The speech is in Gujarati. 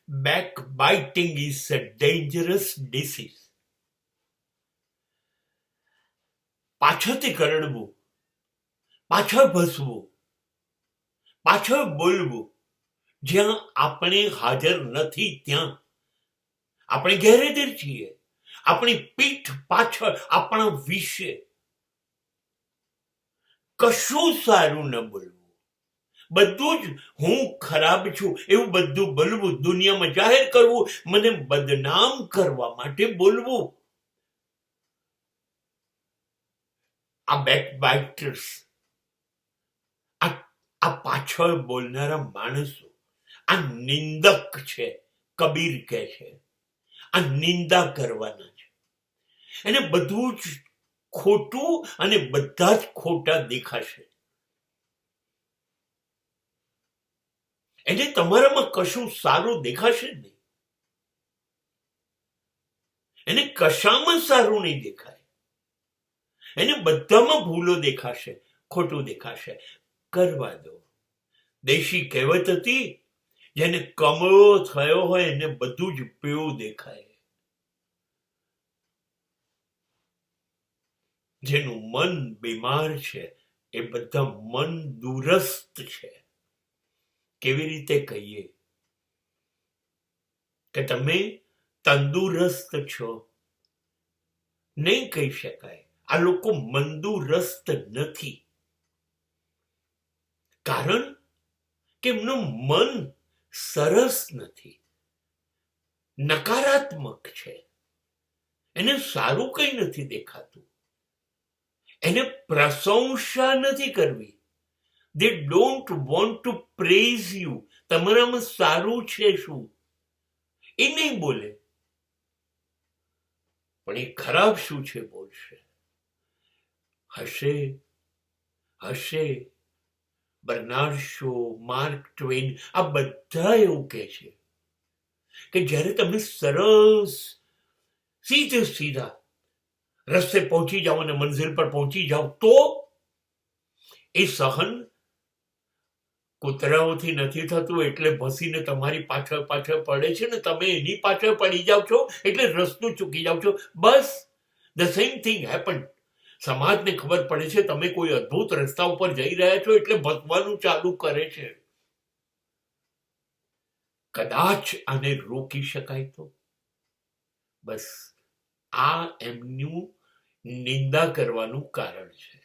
Backbiting is a dangerous disease. પાછળથી કરડવું, પાછળ ભસવું, પાછળ બોલવું, જ્યાં આપણે હાજર નથી ત્યાં આપણે ગેરહાજર છીએ. આપણી પીઠ પાછળ આપણા વિશે કશું સારું ન બોલવું, બધું જ હું ખરાબ છું એવું બધું બોલવું, દુનિયામાં જાહેર કરવું, મને બદનામ કરવા માટે બોલવું. આ બેકબાઇટર્સ, આ પાછળ બોલનારા માણસો, આ નિંદક છે. કબીર કહે છે આ નિંદા કરવાના છે. એને બધું જ ખોટું અને બધા જ ખોટા દેખાશે. એને તમારામાં કશું સારું દેખાશે નહીં. એને કશામાં સારું નહીં દેખાય. એને બધામાં ભૂલો દેખાશે, ખોટું દેખાશે. કરવા દો. દેશી કહેવત હતી, જેને કમળો થયો હોય એને બધું જ પીળું દેખાય. જેનું મન બીમાર છે એ બધા મન દુરસ્ત છે. કેવી રીતે કહીએ કે તમે તંદુરસ્ત છો? નહીં કહી શકાય. આ લોકો મંદુરસ્ત નથી, કારણ કે એમનું મન સરસ નથી, નકારાત્મક છે. એને સારું કંઈ નથી દેખાતું. એને પ્રશંસા નથી કરવી. They don't want to praise you. તમારામાં સારું છે શું એ નહીં બોલે, પણ એ ખરાબ શું છે બોલશે. હશે બર્નાર્ડ શો, માર્ક ટ્વેન, આ બધા એવું કહે છે કે જ્યારે તમે સરસ સીધા રસ્તે પહોંચી જાઓ અને મંઝિલ પર પહોંચી જાઓ તો એ સહન કૂતરાઓથી નથી થતું, એટલે ભસીને તમારી પાછળ પડે છે ને તમે એની પાછળ પડી જાઓ છો એટલે રસ્તો ચૂકી જાઓ છો. બસ ધ સેમ થિંગ હેપન. સમાજને ખબર પડે છે તમે કોઈ અદ્ભુત રસ્તા ઉપર જઈ રહ્યા છો એટલે ભસવાનું ચાલુ કરે છે. કદાચ આને રોકી શકાય તો. બસ આ એમનું નિંદા કરવાનું કારણ છે.